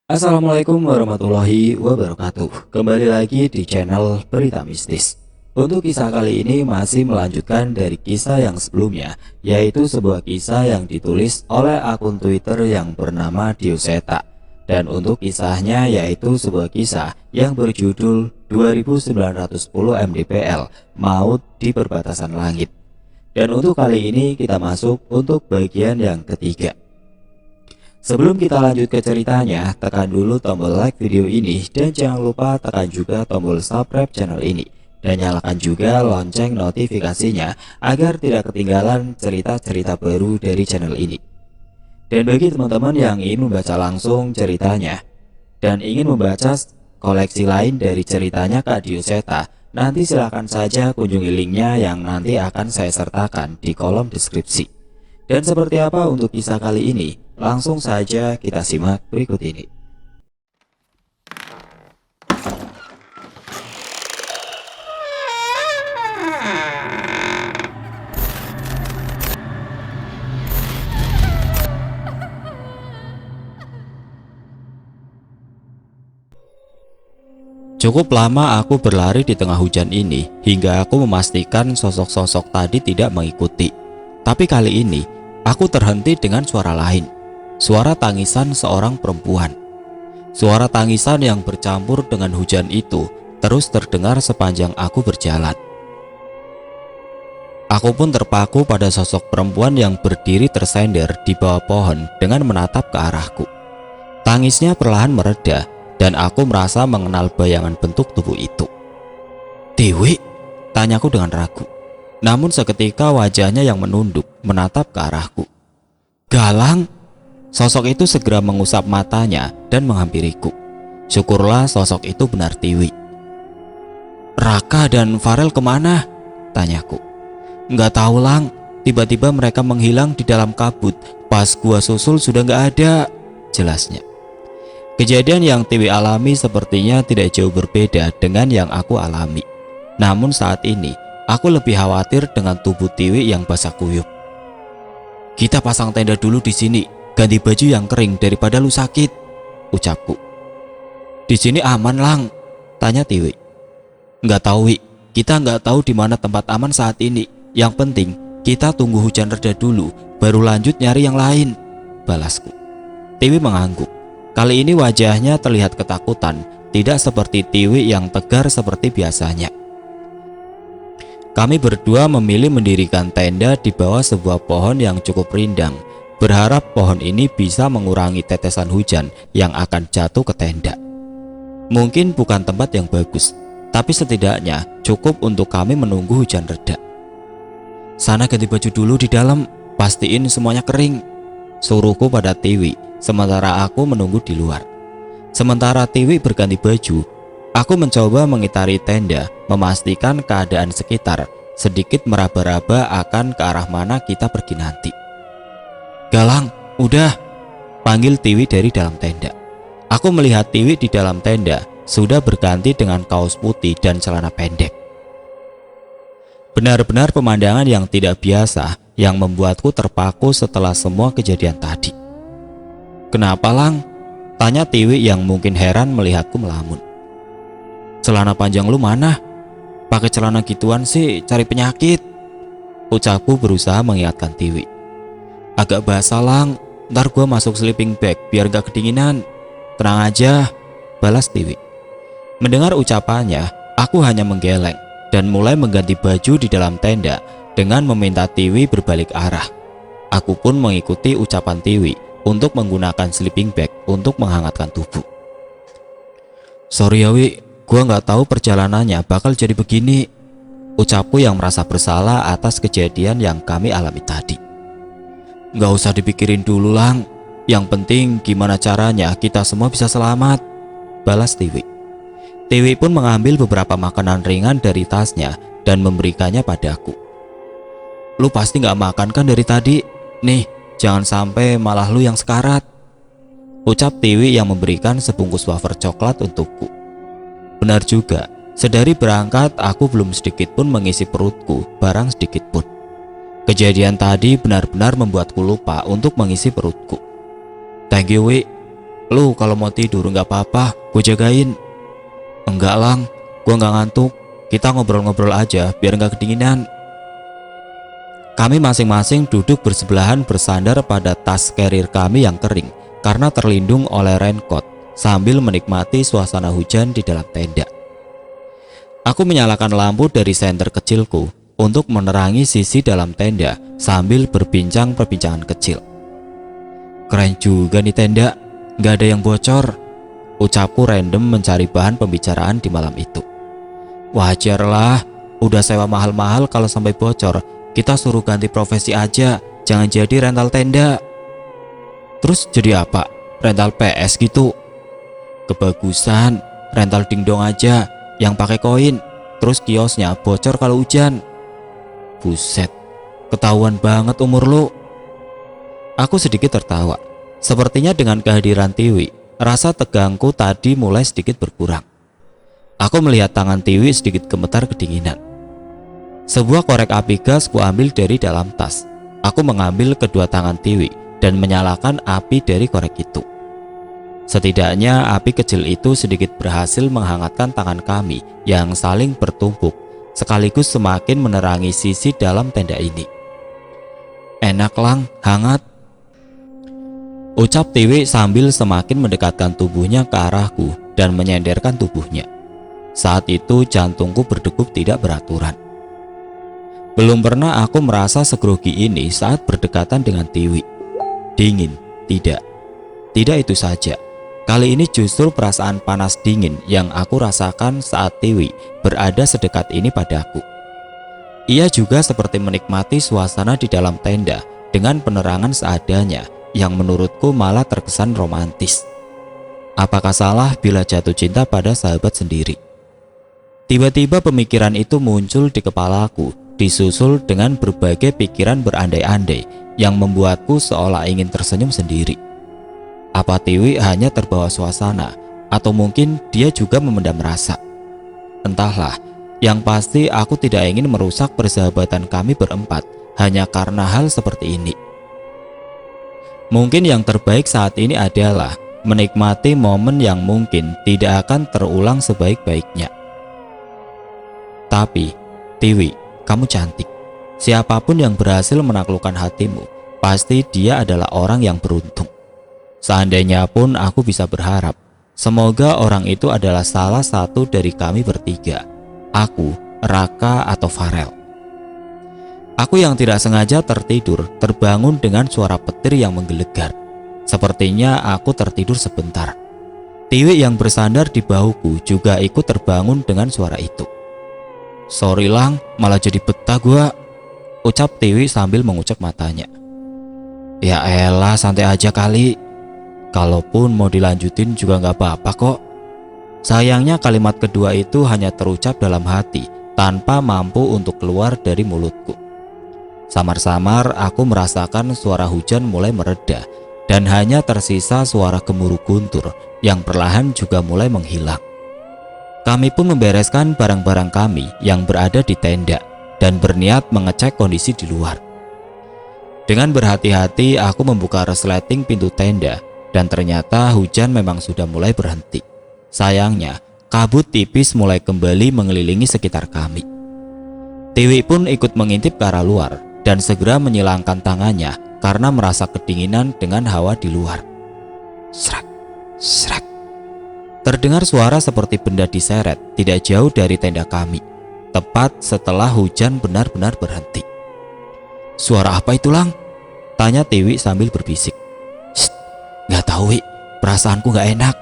Assalamualaikum warahmatullahi wabarakatuh. Kembali lagi di channel Berita Mistis. Untuk kisah kali ini masih melanjutkan dari kisah yang sebelumnya, yaitu sebuah kisah yang ditulis oleh akun Twitter yang bernama Dioseta. Dan untuk kisahnya yaitu sebuah kisah yang berjudul 2910 MDPL, Maut di Perbatasan Langit. Dan untuk kali ini kita masuk untuk bagian yang ketiga. Sebelum kita lanjut ke ceritanya, tekan dulu tombol like video ini dan jangan lupa tekan juga tombol subscribe channel ini. Dan nyalakan juga lonceng notifikasinya agar tidak ketinggalan cerita-cerita baru dari channel ini. Dan bagi teman-teman yang ingin membaca langsung ceritanya dan ingin membaca koleksi lain dari ceritanya Kak Dioseta, nanti silahkan saja kunjungi linknya yang nanti akan saya sertakan di kolom deskripsi. Dan seperti apa untuk kisah kali ini? Langsung saja kita simak berikut ini. Cukup lama aku berlari di tengah hujan ini hingga aku memastikan sosok-sosok tadi tidak mengikuti. Tapi kali ini aku terhenti dengan suara lain. Suara tangisan seorang perempuan. Suara tangisan yang bercampur dengan hujan itu terus terdengar sepanjang aku berjalan. Aku pun terpaku pada sosok perempuan yang berdiri tersender di bawah pohon dengan menatap ke arahku. Tangisnya perlahan mereda dan aku merasa mengenal bayangan bentuk tubuh itu. "Dewi?" tanyaku dengan ragu. Namun seketika wajahnya yang menunduk menatap ke arahku. "Galang?" Sosok itu segera mengusap matanya dan menghampiriku. Syukurlah sosok itu benar Tiwi. "Raka dan Farel kemana?" tanyaku. "Nggak tahu Lang, tiba-tiba mereka menghilang di dalam kabut. Pas gua susul sudah nggak ada," jelasnya. Kejadian yang Tiwi alami sepertinya tidak jauh berbeda dengan yang aku alami. Namun saat ini aku lebih khawatir dengan tubuh Tiwi yang basah kuyup. "Kita pasang tenda dulu di sini, ganti baju yang kering daripada lu sakit," ucapku. "Di sini aman Lang?" tanya Tiwi. "Nggak tahu Wi, kita nggak tahu di mana tempat aman saat ini. Yang penting kita tunggu hujan reda dulu, baru lanjut nyari yang lain," balasku. Tiwi mengangguk. Kali ini wajahnya terlihat ketakutan, tidak seperti Tiwi yang tegar seperti biasanya. Kami berdua memilih mendirikan tenda di bawah sebuah pohon yang cukup rindang, berharap pohon ini bisa mengurangi tetesan hujan yang akan jatuh ke tenda. Mungkin bukan tempat yang bagus, tapi setidaknya cukup untuk kami menunggu hujan reda. "Sana ganti baju dulu di dalam, pastiin semuanya kering," suruhku pada Tiwi, sementara aku menunggu di luar. Sementara Tiwi berganti baju, aku mencoba mengitari tenda, memastikan keadaan sekitar, sedikit meraba-raba akan ke arah mana kita pergi nanti. "Galang, udah," panggil Tiwi dari dalam tenda. Aku melihat Tiwi di dalam tenda sudah berganti dengan kaos putih dan celana pendek. Benar-benar pemandangan yang tidak biasa yang membuatku terpaku setelah semua kejadian tadi. "Kenapa Lang?" tanya Tiwi yang mungkin heran melihatku melamun. "Celana panjang lu mana? Pakai celana gituan sih cari penyakit," ucapku berusaha mengingatkan Tiwi. "Agak basah Lang, ntar gua masuk sleeping bag biar gak kedinginan." "Tenang aja," balas Tiwi. Mendengar ucapannya, aku hanya menggeleng dan mulai mengganti baju di dalam tenda dengan meminta Tiwi berbalik arah. Aku pun mengikuti ucapan Tiwi untuk menggunakan sleeping bag untuk menghangatkan tubuh. "Sorry ya Wi, gua nggak tahu perjalanannya bakal jadi begini," ucapku yang merasa bersalah atas kejadian yang kami alami tadi. "Nggak usah dipikirin dulu Lang, yang penting gimana caranya kita semua bisa selamat," balas Tiwi. Tiwi pun mengambil beberapa makanan ringan dari tasnya dan memberikannya padaku. "Lu pasti nggak makan kan dari tadi? Nih, jangan sampai malah lu yang sekarat," ucap Tiwi yang memberikan sebungkus wafer coklat untukku. Benar juga, sedari berangkat aku belum sedikit pun mengisi perutku barang sedikit pun. Kejadian tadi benar-benar membuatku lupa untuk mengisi perutku. "Thank you Wi," Lu kalau mau tidur nggak apa-apa, gue jagain. Enggak Lang, gue nggak ngantuk. Kita ngobrol-ngobrol aja biar nggak kedinginan. Kami masing-masing duduk bersebelahan bersandar pada tas carrier kami yang kering karena terlindung oleh raincoat sambil menikmati suasana hujan di dalam tenda. Aku menyalakan lampu dari senter kecilku untuk menerangi sisi dalam tenda sambil berbincang perbincangan kecil. Keren juga nih tenda, nggak ada yang bocor, ucapku random mencari bahan pembicaraan di malam itu. Wajar lah, udah sewa mahal-mahal kalau sampai bocor. Kita suruh ganti profesi aja, jangan jadi rental tenda. Terus jadi apa? Rental PS gitu? Kebagusan, rental dingdong aja, yang pakai koin. Terus kiosnya bocor kalau hujan. Buset, ketahuan banget umur lu. Aku sedikit tertawa. Sepertinya dengan kehadiran Tiwi, rasa tegangku tadi mulai sedikit berkurang. Aku melihat tangan Tiwi sedikit gemetar kedinginan. Sebuah korek api gas kuambil dari dalam tas. Aku mengambil kedua tangan Tiwi dan menyalakan api dari korek itu. Setidaknya api kecil itu sedikit berhasil menghangatkan tangan kami yang saling bertumpuk, sekaligus semakin menerangi sisi dalam tenda ini. Enak Lang, hangat, ucap Tiwi sambil semakin mendekatkan tubuhnya ke arahku dan menyenderkan tubuhnya. Saat itu jantungku berdegup tidak beraturan. Belum pernah aku merasa segrogi ini saat berdekatan dengan Tiwi. Dingin, tidak. Tidak itu saja. Kali ini justru perasaan panas dingin yang aku rasakan saat Tiwi berada sedekat ini padaku. Ia juga seperti menikmati suasana di dalam tenda dengan penerangan seadanya yang menurutku malah terkesan romantis. Apakah salah bila jatuh cinta pada sahabat sendiri? Tiba-tiba pemikiran itu muncul di kepalaku, disusul dengan berbagai pikiran berandai-andai yang membuatku seolah ingin tersenyum sendiri. Apa Tiwi hanya terbawa suasana, atau mungkin dia juga memendam rasa? Entahlah, yang pasti aku tidak ingin merusak persahabatan kami berempat hanya karena hal seperti ini. Mungkin yang terbaik saat ini adalah menikmati momen yang mungkin tidak akan terulang sebaik-baiknya. Tapi, Tiwi, kamu cantik. Siapapun yang berhasil menaklukkan hatimu, pasti dia adalah orang yang beruntung. Seandainya pun aku bisa berharap, semoga orang itu adalah salah satu dari kami bertiga. Aku, Raka, atau Farel. Aku yang tidak sengaja tertidur, terbangun dengan suara petir yang menggelegar. Sepertinya aku tertidur sebentar. Tiwi yang bersandar di bahuku juga ikut terbangun dengan suara itu. Sorry Lang, malah jadi betah gua, ucap Tiwi sambil mengucek matanya. Ya elah, santai aja kali. Kalaupun mau dilanjutin juga gak apa-apa kok. Sayangnya kalimat kedua itu hanya terucap dalam hati, tanpa mampu untuk keluar dari mulutku. Samar-samar aku merasakan suara hujan mulai mereda, dan hanya tersisa suara gemuruh guntur yang perlahan juga mulai menghilang. Kami pun membereskan barang-barang kami yang berada di tenda dan berniat mengecek kondisi di luar. Dengan berhati-hati aku membuka resleting pintu tenda dan ternyata hujan memang sudah mulai berhenti. Sayangnya kabut tipis mulai kembali mengelilingi sekitar kami. Tiwi pun ikut mengintip ke arah luar dan segera menyilangkan tangannya karena merasa kedinginan dengan hawa di luar. Srak, srak. Terdengar suara seperti benda diseret tidak jauh dari tenda kami, tepat setelah hujan benar-benar berhenti. Suara apa itu Lang? Tanya Tiwi sambil berbisik. Gak tahu Wi, perasaanku gak enak,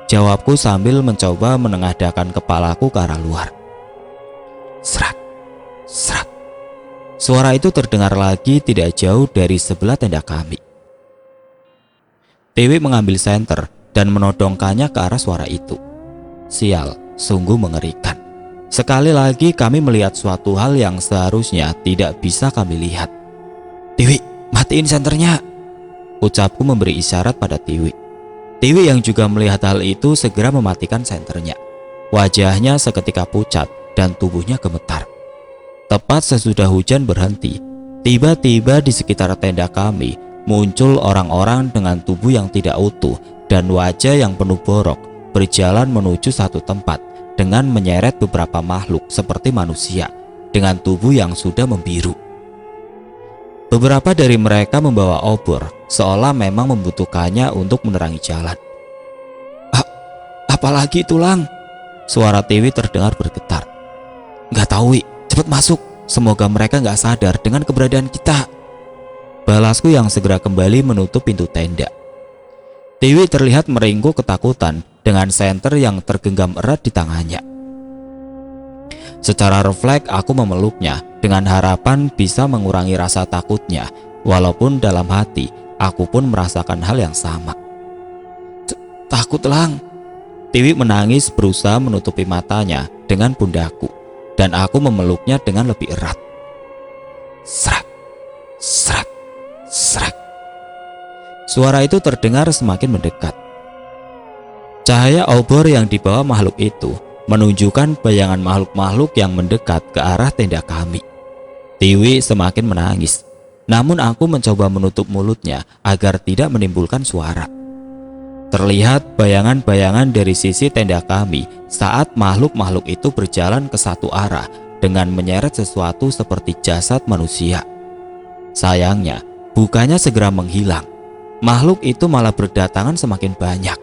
jawabku sambil mencoba menengadahkan kepalaku ke arah luar. Serak, serak. Suara itu terdengar lagi tidak jauh dari sebelah tenda kami. Tiwi mengambil senter dan menodongkannya ke arah suara itu. Sial, sungguh mengerikan. Sekali lagi kami melihat suatu hal yang seharusnya tidak bisa kami lihat. Tiwi, matiin senternya, ucapku memberi isyarat pada Tiwi. Tiwi yang juga melihat hal itu segera mematikan senternya. Wajahnya seketika pucat dan tubuhnya gemetar. Tepat sesudah hujan berhenti, tiba-tiba di sekitar tenda kami muncul orang-orang dengan tubuh yang tidak utuh dan wajah yang penuh borok berjalan menuju satu tempat dengan menyeret beberapa makhluk seperti manusia dengan tubuh yang sudah membiru. Beberapa dari mereka membawa obor, seolah memang membutuhkannya untuk menerangi jalan. Apalagi itu, Lang? Suara Tiwi terdengar bergetar. Gak tahu, Wi. Cepet masuk. Semoga mereka gak sadar dengan keberadaan kita. Balasku yang segera kembali menutup pintu tenda. Tiwi terlihat meringkuk ketakutan dengan senter yang tergenggam erat di tangannya. Secara refleks aku memeluknya dengan harapan bisa mengurangi rasa takutnya, walaupun dalam hati aku pun merasakan hal yang sama. Takut, Lang. Tiwi menangis berusaha menutupi matanya dengan pundakku, dan aku memeluknya dengan lebih erat. Serak, serak, serak. Suara itu terdengar semakin mendekat. Cahaya obor yang dibawa makhluk itu menunjukkan bayangan makhluk-makhluk yang mendekat ke arah tenda kami. Tiwi semakin menangis, namun aku mencoba menutup mulutnya agar tidak menimbulkan suara. Terlihat bayangan-bayangan dari sisi tenda kami saat makhluk-makhluk itu berjalan ke satu arah dengan menyeret sesuatu seperti jasad manusia. Sayangnya, bukannya segera menghilang. Makhluk itu malah berdatangan semakin banyak.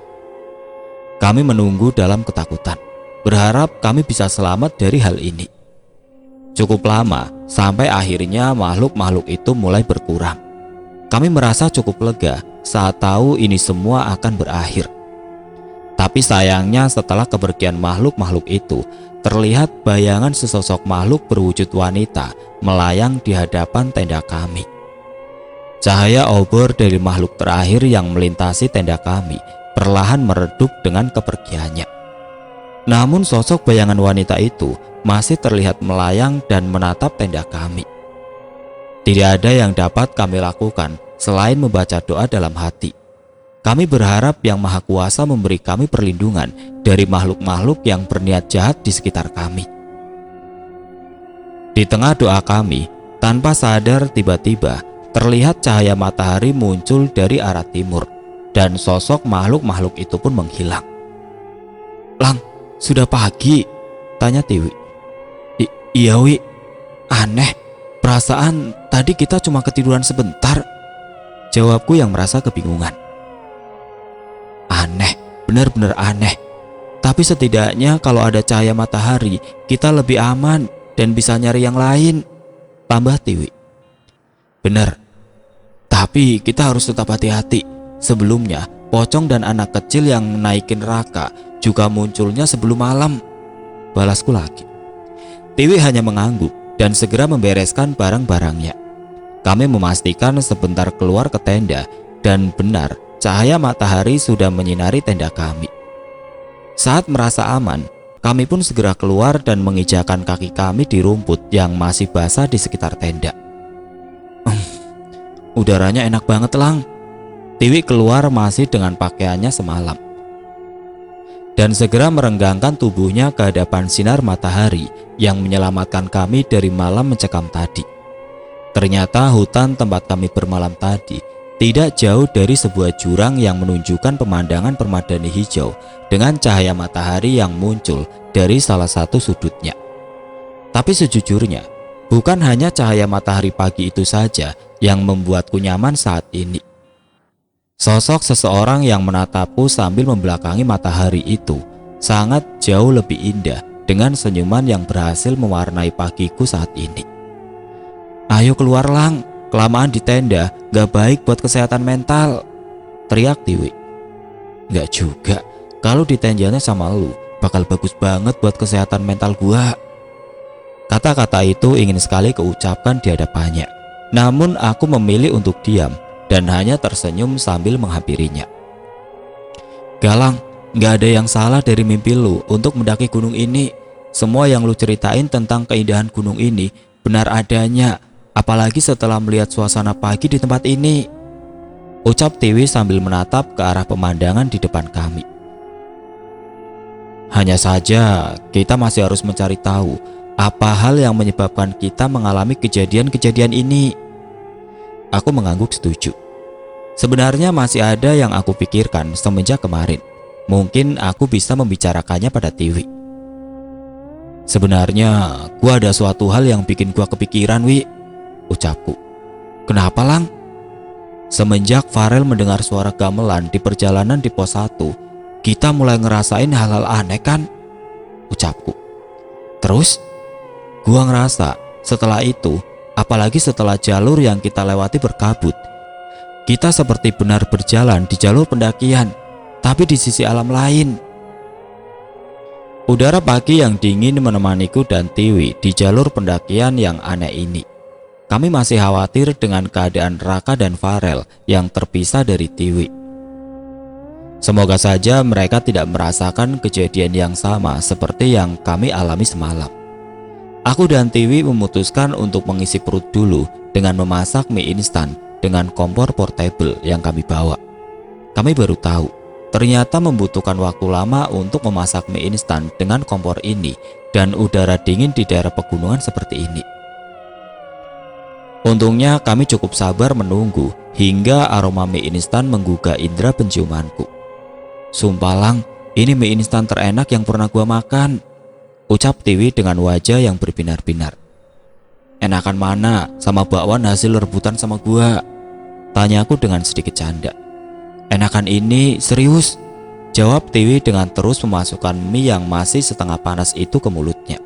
Kami menunggu dalam ketakutan, berharap kami bisa selamat dari hal ini. Cukup lama sampai akhirnya makhluk-makhluk itu mulai berkurang. Kami merasa cukup lega saat tahu ini semua akan berakhir. Tapi sayangnya setelah kepergian makhluk-makhluk itu, terlihat bayangan sesosok makhluk berwujud wanita melayang di hadapan tenda kami. Cahaya obor dari makhluk terakhir yang melintasi tenda kami perlahan meredup dengan kepergiannya. Namun sosok bayangan wanita itu masih terlihat melayang dan menatap tenda kami. Tidak ada yang dapat kami lakukan selain membaca doa dalam hati. Kami berharap Yang Maha Kuasa memberi kami perlindungan dari makhluk-makhluk yang berniat jahat di sekitar kami. Di tengah doa kami, tanpa sadar tiba-tiba terlihat cahaya matahari muncul dari arah timur, dan sosok makhluk-makhluk itu pun menghilang. Lang, sudah pagi? Tanya Tiwi. Iya, Wi. Aneh, perasaan tadi kita cuma ketiduran sebentar. Jawabku yang merasa kebingungan. Aneh, benar-benar aneh. Tapi setidaknya kalau ada cahaya matahari, kita lebih aman dan bisa nyari yang lain, tambah Tiwi. Benar, tapi kita harus tetap hati-hati. Sebelumnya, pocong dan anak kecil yang naikin Raka juga munculnya sebelum malam, balasku lagi. Tiwi hanya mengangguk dan segera membereskan barang-barangnya. Kami memastikan sebentar keluar ke tenda, dan benar cahaya matahari sudah menyinari tenda kami. Saat merasa aman, kami pun segera keluar dan menginjakan kaki kami di rumput yang masih basah di sekitar tenda. Udaranya enak banget, Lang. Tiwi keluar masih dengan pakaiannya semalam, dan segera merenggangkan tubuhnya ke hadapan sinar matahari yang menyelamatkan kami dari malam mencekam tadi. Ternyata hutan tempat kami bermalam tadi tidak jauh dari sebuah jurang yang menunjukkan pemandangan permadani hijau dengan cahaya matahari yang muncul dari salah satu sudutnya. Tapi sejujurnya, bukan hanya cahaya matahari pagi itu saja yang membuatku nyaman saat ini. Sosok seseorang yang menatapku sambil membelakangi matahari itu sangat jauh lebih indah dengan senyuman yang berhasil mewarnai pagiku saat ini. Ayo keluar, Lang, kelamaan di tenda gak baik buat kesehatan mental, teriak Tiwi. Gak juga, kalau di tendanya sama lu bakal bagus banget buat kesehatan mental gua. Kata-kata itu ingin sekali keucapkan di hadapannya, namun aku memilih untuk diam dan hanya tersenyum sambil menghampirinya. Galang, gak ada yang salah dari mimpi lu untuk mendaki gunung ini. Semua yang lu ceritain tentang keindahan gunung ini benar adanya, apalagi setelah melihat suasana pagi di tempat ini, ucap Tiwi sambil menatap ke arah pemandangan di depan kami. Hanya saja kita masih harus mencari tahu apa hal yang menyebabkan kita mengalami kejadian-kejadian ini. Aku mengangguk setuju. Sebenarnya masih ada yang aku pikirkan semenjak kemarin. Mungkin aku bisa membicarakannya pada Tiwi. Sebenarnya gua ada suatu hal yang bikin gua kepikiran, Wi, ucapku. Kenapa, Lang? Semenjak Farel mendengar suara gamelan di perjalanan di pos 1, kita mulai ngerasain hal-hal aneh kan? Ucapku. Terus? Gua ngerasa setelah itu, apalagi setelah jalur yang kita lewati berkabut, kita seperti benar berjalan di jalur pendakian, tapi di sisi alam lain. Udara pagi yang dingin menemaniku dan Tiwi di jalur pendakian yang aneh ini. Kami masih khawatir dengan keadaan Raka dan Farel yang terpisah dari Tiwi. Semoga saja mereka tidak merasakan kejadian yang sama seperti yang kami alami semalam. Aku dan Tiwi memutuskan untuk mengisi perut dulu dengan memasak mie instan dengan kompor portable yang kami bawa. Kami baru tahu, ternyata membutuhkan waktu lama untuk memasak mie instan dengan kompor ini dan udara dingin di daerah pegunungan seperti ini. Untungnya kami cukup sabar menunggu hingga aroma mie instan menggugah indera penciumanku. Sumpah, Lang, ini mie instan terenak yang pernah gua makan, ucap Tiwi dengan wajah yang berbinar-binar. Enakan mana sama bakwan hasil rebutan sama gua? Tanyaku dengan sedikit canda. Enakan ini, serius, jawab Tiwi dengan terus memasukkan mie yang masih setengah panas itu ke mulutnya.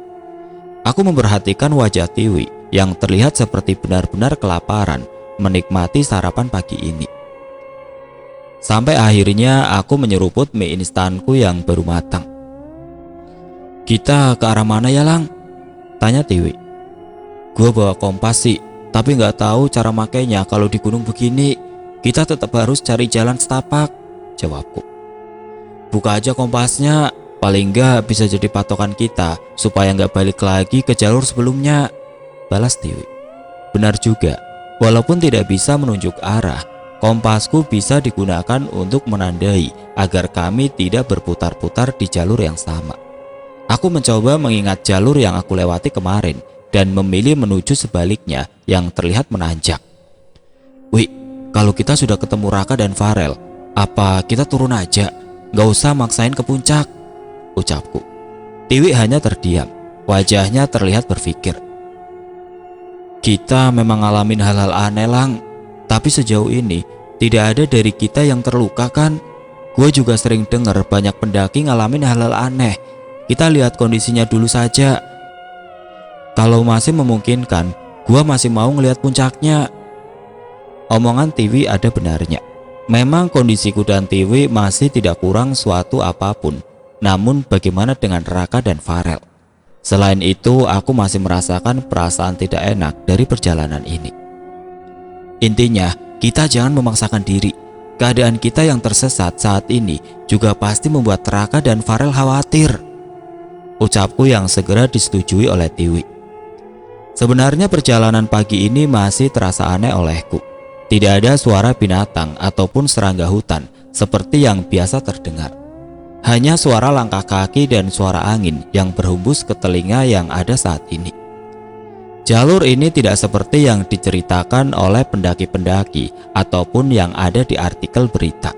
Aku memperhatikan wajah Tiwi yang terlihat seperti benar-benar kelaparan menikmati sarapan pagi ini. Sampai akhirnya aku menyeruput mie instanku yang baru matang. Kita ke arah mana ya, Lang? Tanya Tiwi. Gua bawa kompas sih, tapi nggak tahu cara makainya. Kalau di gunung begini, kita tetap harus cari jalan setapak, jawabku. Buka aja kompasnya, paling nggak bisa jadi patokan kita supaya nggak balik lagi ke jalur sebelumnya, balas Tiwi. Benar juga, walaupun tidak bisa menunjuk arah, kompasku bisa digunakan untuk menandai agar kami tidak berputar-putar di jalur yang sama. Aku mencoba mengingat jalur yang aku lewati kemarin dan memilih menuju sebaliknya yang terlihat menanjak. Wih, kalau kita sudah ketemu Raka dan Farel, apa kita turun aja? Gak usah maksain ke puncak, ucapku. Tiwi hanya terdiam, wajahnya terlihat berpikir. Kita memang ngalamin hal-hal aneh, Lang, tapi sejauh ini tidak ada dari kita yang terluka kan? Gue juga sering dengar banyak pendaki ngalamin hal-hal aneh. Kita lihat kondisinya dulu saja. Kalau masih memungkinkan, gue masih mau ngelihat puncaknya. Omongan Tiwi ada benarnya. Memang kondisiku dan Tiwi masih tidak kurang suatu apapun. Namun bagaimana dengan Raka dan Farel? Selain itu, aku masih merasakan perasaan tidak enak dari perjalanan ini. Intinya, kita jangan memaksakan diri. Keadaan kita yang tersesat saat ini juga pasti membuat Raka dan Farel khawatir, ucapku yang segera disetujui oleh Tiwi. Sebenarnya perjalanan pagi ini masih terasa aneh olehku. Tidak ada suara binatang ataupun serangga hutan seperti yang biasa terdengar. Hanya suara langkah kaki dan suara angin yang berhembus ke telinga yang ada saat ini. Jalur ini tidak seperti yang diceritakan oleh pendaki-pendaki ataupun yang ada di artikel berita.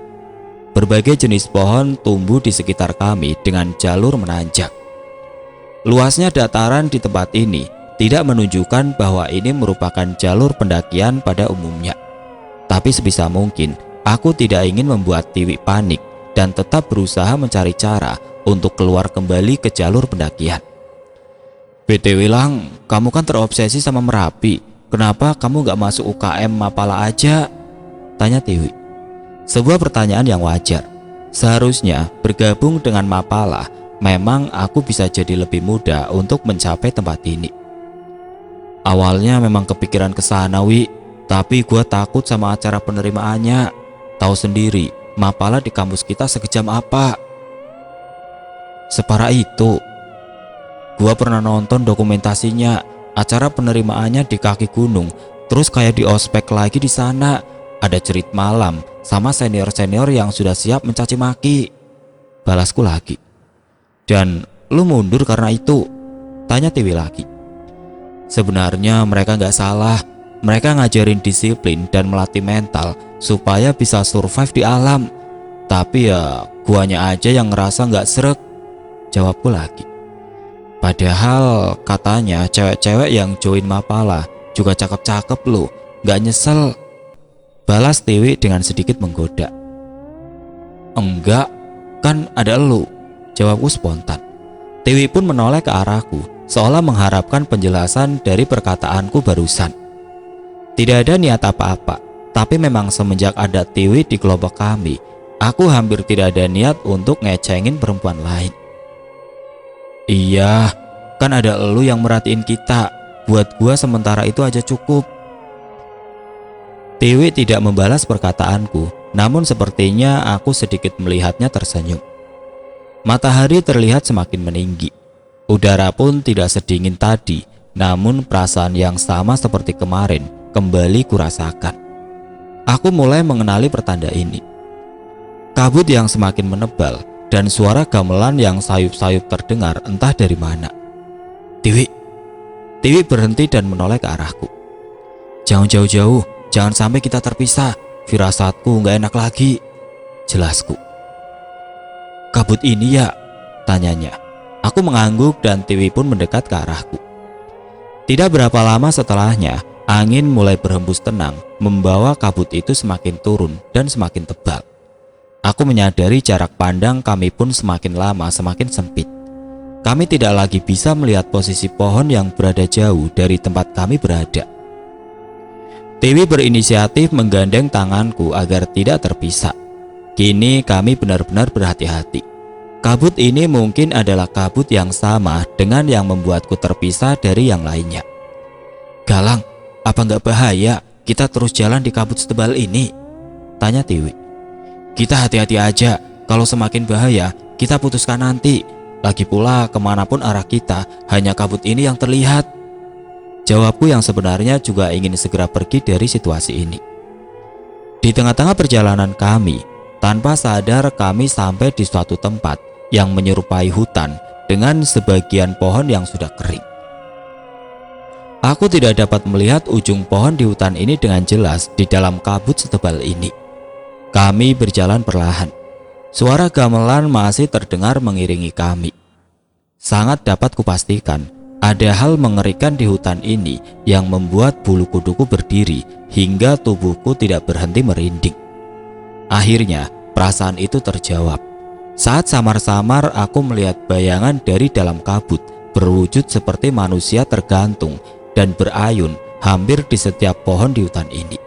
Berbagai jenis pohon tumbuh di sekitar kami dengan jalur menanjak. Luasnya dataran di tempat ini tidak menunjukkan bahwa ini merupakan jalur pendakian pada umumnya. Tapi sebisa mungkin, aku tidak ingin membuat Tiwi panik dan tetap berusaha mencari cara untuk keluar kembali ke jalur pendakian. BTW, Lang, kamu kan terobsesi sama Merapi. Kenapa kamu gak masuk UKM Mapala aja? Tanya Tiwi. Sebuah pertanyaan yang wajar. Seharusnya bergabung dengan Mapala, memang aku bisa jadi lebih mudah untuk mencapai tempat ini. Awalnya memang kepikiran ke sana, Wi, tapi gue takut sama acara penerimaannya. Tahu sendiri, Mapala di kampus kita sekejam apa. Separah itu. Gue pernah nonton dokumentasinya, acara penerimaannya di kaki gunung, terus kayak di ospek lagi di sana. Ada cerit malam sama senior-senior yang sudah siap mencaci maki, balasku lagi. Dan lu mundur karena itu? Tanya Tiwi lagi. Sebenarnya mereka gak salah. Mereka ngajarin disiplin dan melatih mental supaya bisa survive di alam. Tapi ya guanya aja yang ngerasa nggak srek, jawabku lagi. Padahal katanya cewek-cewek yang join Mapala juga cakep-cakep loh, nggak nyesel, balas Tiwi dengan sedikit menggoda. Enggak, kan ada elu, jawabku spontan. Tiwi pun menoleh ke arahku, seolah mengharapkan penjelasan dari perkataanku barusan. Tidak ada niat apa-apa, tapi memang semenjak ada Tiwi di kelompok kami, aku hampir tidak ada niat untuk ngecengin perempuan lain. Iya, kan ada elu yang merhatiin kita. Buat gua sementara itu aja cukup. Tiwi tidak membalas perkataanku, namun sepertinya aku sedikit melihatnya tersenyum. Matahari terlihat semakin meninggi. Udara pun tidak sedingin tadi, namun perasaan yang sama seperti kemarin kembali kurasakan. Aku mulai mengenali pertanda ini. Kabut yang semakin menebal dan suara gamelan yang sayup-sayup terdengar entah dari mana. Tiwi berhenti dan menoleh ke arahku. Jangan jauh-jauh, jangan sampai kita terpisah. Firasatku nggak enak lagi, jelasku. Kabut ini ya? Tanyanya. Aku mengangguk dan Tiwi pun mendekat ke arahku. Tidak berapa lama setelahnya, angin mulai berhembus tenang, membawa kabut itu semakin turun dan semakin tebal. Aku menyadari jarak pandang kami pun semakin lama semakin sempit. Kami tidak lagi bisa melihat posisi pohon yang berada jauh dari tempat kami berada. Tiwi berinisiatif menggandeng tanganku agar tidak terpisah. Kini kami benar-benar berhati-hati. Kabut ini mungkin adalah kabut yang sama dengan yang membuatku terpisah dari yang lainnya. Galang, apa nggak bahaya kita terus jalan di kabut setebal ini? Tanya Tiwi. Kita hati-hati aja, kalau semakin bahaya kita putuskan nanti. Lagi pula kemanapun arah kita, hanya kabut ini yang terlihat. Jawabku yang sebenarnya juga ingin segera pergi dari situasi ini. Di tengah-tengah perjalanan kami, tanpa sadar kami sampai di suatu tempat yang menyerupai hutan dengan sebagian pohon yang sudah kering. Aku tidak dapat melihat ujung pohon di hutan ini dengan jelas di dalam kabut setebal ini. Kami berjalan perlahan. Suara gamelan masih terdengar mengiringi kami. Sangat dapat kupastikan ada hal mengerikan di hutan ini yang membuat bulu kuduku berdiri hingga tubuhku tidak berhenti merinding. Akhirnya perasaan itu terjawab saat samar-samar aku melihat bayangan dari dalam kabut berwujud seperti manusia tergantung dan berayun hampir di setiap pohon di hutan ini.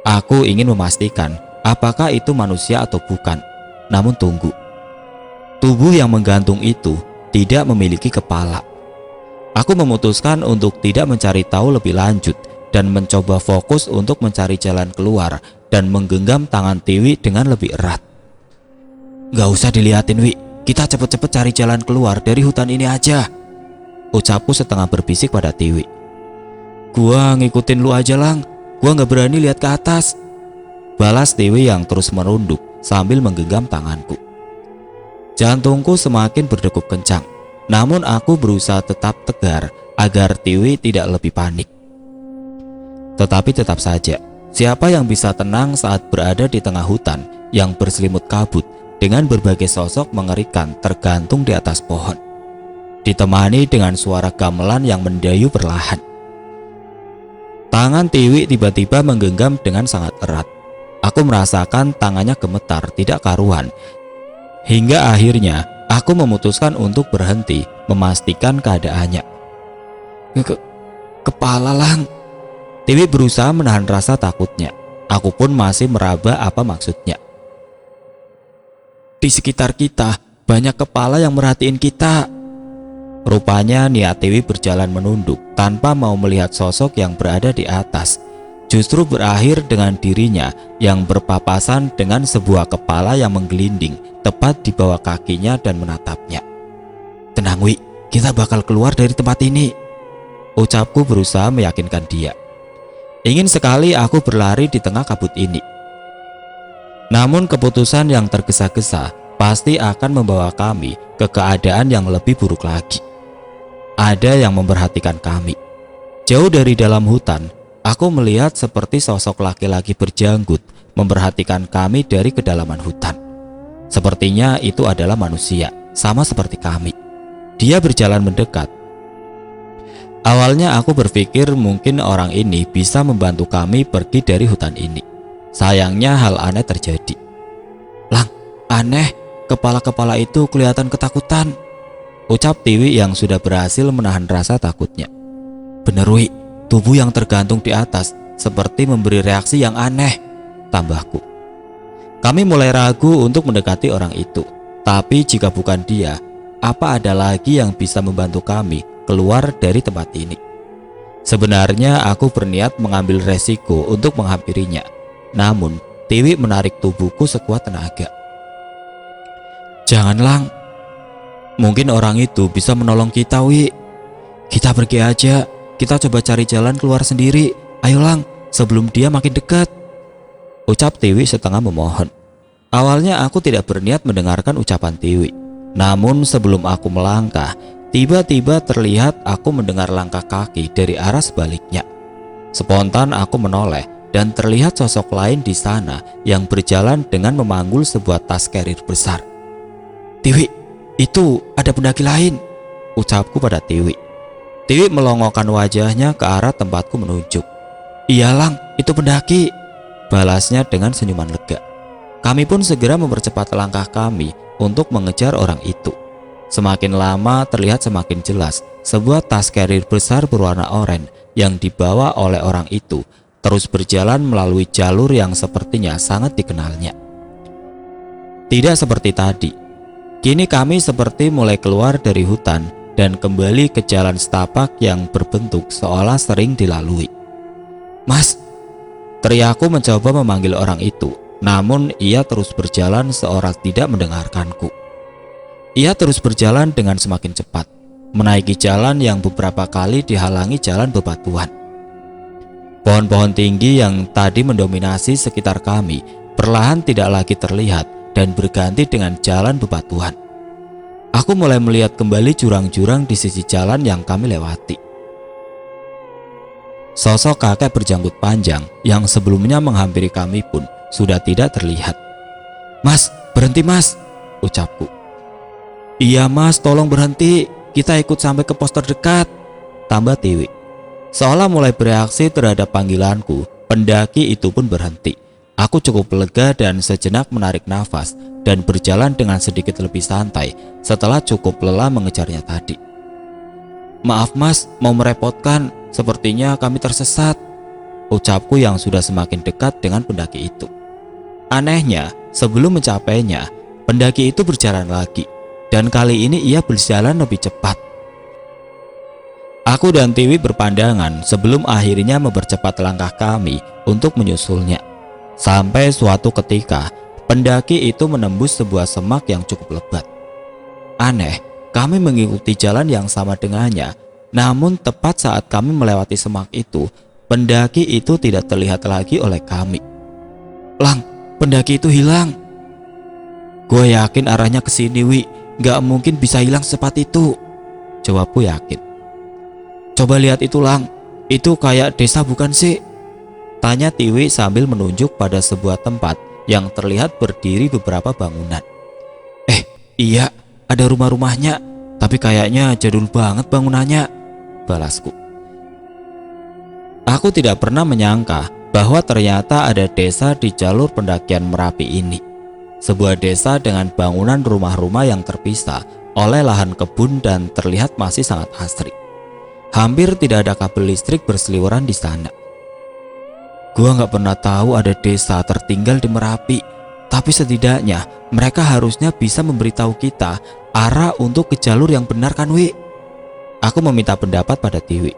Aku ingin memastikan apakah itu manusia atau bukan. Namun tunggu, tubuh yang menggantung itu tidak memiliki kepala. Aku memutuskan untuk tidak mencari tahu lebih lanjut dan mencoba fokus untuk mencari jalan keluar dan menggenggam tangan Tiwi dengan lebih erat. Gak usah dilihatin, Wi, kita cepet-cepet cari jalan keluar dari hutan ini aja, ucapku setengah berbisik pada Tiwi. Gua ngikutin lu aja, Lang, gua gak berani lihat ke atas, balas Tiwi yang terus merunduk sambil menggenggam tanganku. Jantungku semakin berdegup kencang, namun aku berusaha tetap tegar agar Tiwi tidak lebih panik. Tetapi tetap saja, siapa yang bisa tenang saat berada di tengah hutan yang berselimut kabut dengan berbagai sosok mengerikan tergantung di atas pohon, ditemani dengan suara gamelan yang mendayu perlahan. Tangan Tiwi tiba-tiba menggenggam dengan sangat erat. Aku merasakan tangannya gemetar tidak karuan. Hingga akhirnya aku memutuskan untuk berhenti memastikan keadaannya. Kepala, Lang. Tiwi berusaha menahan rasa takutnya. Aku pun masih meraba apa maksudnya. Di sekitar kita banyak kepala yang merhatiin kita. Rupanya niat Tiwi berjalan menunduk tanpa mau melihat sosok yang berada di atas. Justru berakhir dengan dirinya yang berpapasan dengan sebuah kepala yang menggelinding tepat di bawah kakinya dan menatapnya. Tenang, Wi, kita bakal keluar dari tempat ini, ucapku berusaha meyakinkan dia. Ingin sekali aku berlari di tengah kabut ini. Namun keputusan yang tergesa-gesa pasti akan membawa kami ke keadaan yang lebih buruk lagi. Ada yang memperhatikan kami. Jauh dari dalam hutan, Aku melihat seperti sosok laki-laki berjanggut memperhatikan kami dari kedalaman hutan. Sepertinya itu adalah manusia, sama seperti kami. Dia berjalan mendekat. Awalnya aku berpikir mungkin orang ini bisa membantu kami pergi dari hutan ini. Sayangnya hal aneh terjadi. Lang, aneh, kepala-kepala itu kelihatan ketakutan, ucap Tiwi yang sudah berhasil menahan rasa takutnya. Bener Wi, tubuh yang tergantung di atas seperti memberi reaksi yang aneh, tambahku. Kami mulai ragu untuk mendekati orang itu. Tapi jika bukan dia, apa ada lagi yang bisa membantu kami keluar dari tempat ini? Sebenarnya aku berniat mengambil resiko untuk menghampirinya. Namun Tiwi menarik tubuhku sekuat tenaga. Jangan Lang, mungkin orang itu bisa menolong kita Wi. Kita pergi aja, kita coba cari jalan keluar sendiri. Ayo Lang, sebelum dia makin dekat, ucap Tiwi setengah memohon. Awalnya aku tidak berniat mendengarkan ucapan Tiwi. Namun sebelum aku melangkah, tiba-tiba terlihat aku mendengar langkah kaki dari arah sebaliknya. Spontan aku menoleh dan terlihat sosok lain di sana yang berjalan dengan memanggul sebuah tas carrier besar. Tiwi, itu ada pendaki lain, ucapku pada Tiwi. Tiwi melongokkan wajahnya ke arah tempatku menunjuk. Iya Lang, itu pendaki, balasnya dengan senyuman lega. Kami pun segera mempercepat langkah kami untuk mengejar orang itu. Semakin lama terlihat semakin jelas sebuah tas carrier besar berwarna oranye yang dibawa oleh orang itu terus berjalan melalui jalur yang sepertinya sangat dikenalnya. Tidak seperti tadi. Kini kami seperti mulai keluar dari hutan dan kembali ke jalan setapak yang berbentuk seolah sering dilalui. Mas, teriakku mencoba memanggil orang itu. Namun ia terus berjalan seolah tidak mendengarkanku. Ia terus berjalan dengan semakin cepat, menaiki jalan yang beberapa kali dihalangi jalan bebatuan. Pohon-pohon tinggi yang tadi mendominasi sekitar kami perlahan tidak lagi terlihat dan berganti dengan jalan bebatuan. Aku mulai melihat kembali jurang-jurang di sisi jalan yang kami lewati. Sosok kakek berjanggut panjang yang sebelumnya menghampiri kami pun sudah tidak terlihat. Mas, berhenti Mas, ucapku. Iya Mas, tolong berhenti, kita ikut sampai ke pos terdekat, tambah Tiwi. Seolah mulai bereaksi terhadap panggilanku, pendaki itu pun berhenti. Aku cukup lega dan sejenak menarik nafas dan berjalan dengan sedikit lebih santai setelah cukup lelah mengejarnya tadi. Maaf Mas, mau merepotkan, sepertinya kami tersesat, ucapku yang sudah semakin dekat dengan pendaki itu. Anehnya, sebelum mencapainya, pendaki itu berjalan lagi, dan kali ini ia berjalan lebih cepat. Aku dan Tiwi berpandangan sebelum akhirnya mempercepat langkah kami untuk menyusulnya. Sampai suatu ketika, pendaki itu menembus sebuah semak yang cukup lebat. Aneh, kami mengikuti jalan yang sama dengannya, namun tepat saat kami melewati semak itu, pendaki itu tidak terlihat lagi oleh kami. Lang, pendaki itu hilang. Gue yakin arahnya ke sini Wi, gak mungkin bisa hilang secepat itu, jawabku yakin. Coba lihat itu Lang, itu kayak desa bukan sih? Tanya Tiwi sambil menunjuk pada sebuah tempat yang terlihat berdiri beberapa bangunan. Iya, ada rumah-rumahnya, tapi kayaknya jadul banget bangunannya, balasku. Aku tidak pernah menyangka bahwa ternyata ada desa di jalur pendakian Merapi ini. Sebuah desa dengan bangunan rumah-rumah yang terpisah oleh lahan kebun dan terlihat masih sangat asri. Hampir tidak ada kabel listrik berseliweran di sana. Gua nggak pernah tahu ada desa tertinggal di Merapi, tapi setidaknya mereka harusnya bisa memberitahu kita arah untuk ke jalur yang benar kan Wi? Aku meminta pendapat pada Tiwi.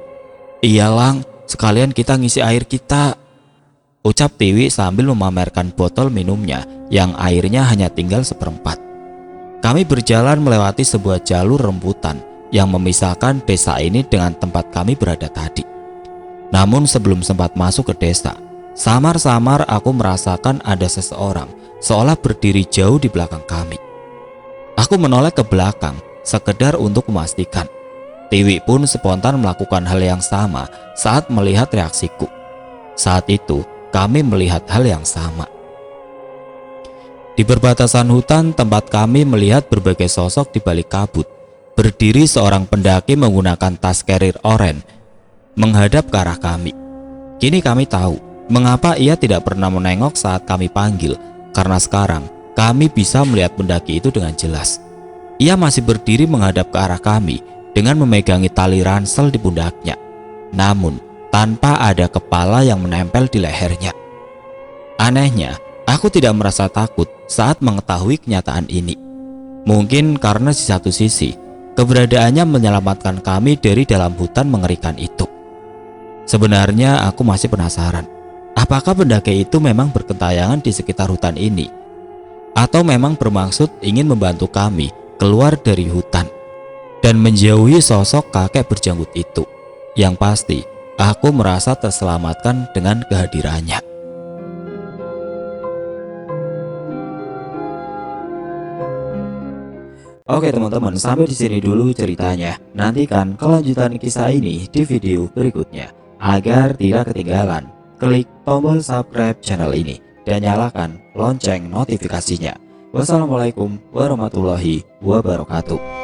Iya Lang, sekalian kita ngisi air kita, ucap Tiwi sambil memamerkan botol minumnya yang airnya hanya tinggal seperempat. Kami berjalan melewati sebuah jalur rembutan yang memisahkan desa ini dengan tempat kami berada tadi. Namun sebelum sempat masuk ke desa, samar-samar aku merasakan ada seseorang seolah berdiri jauh di belakang kami. Aku menoleh ke belakang sekedar untuk memastikan. Tiwi pun spontan melakukan hal yang sama saat melihat reaksiku. Saat itu, kami melihat hal yang sama. Di perbatasan hutan tempat kami melihat berbagai sosok di balik kabut. Berdiri seorang pendaki menggunakan tas carrier oranye menghadap ke arah kami. Kini kami tahu mengapa ia tidak pernah menengok saat kami panggil, karena sekarang kami bisa melihat pendaki itu dengan jelas. Ia masih berdiri menghadap ke arah kami dengan memegangi tali ransel di pundaknya, namun tanpa ada kepala yang menempel di lehernya. Anehnya, aku tidak merasa takut saat mengetahui kenyataan ini. Mungkin karena di satu sisi, keberadaannya menyelamatkan kami dari dalam hutan mengerikan itu. Sebenarnya aku masih penasaran, apakah pendaki itu memang berkentayangan di sekitar hutan ini, atau memang bermaksud ingin membantu kami keluar dari hutan dan menjauhi sosok kakek berjanggut itu. Yang pasti, aku merasa terselamatkan dengan kehadirannya. Oke teman-teman, sampai di sini dulu ceritanya. Nantikan kelanjutan kisah ini di video berikutnya. Agar tidak ketinggalan, klik tombol subscribe channel ini dan nyalakan lonceng notifikasinya. Wassalamualaikum warahmatullahi wabarakatuh.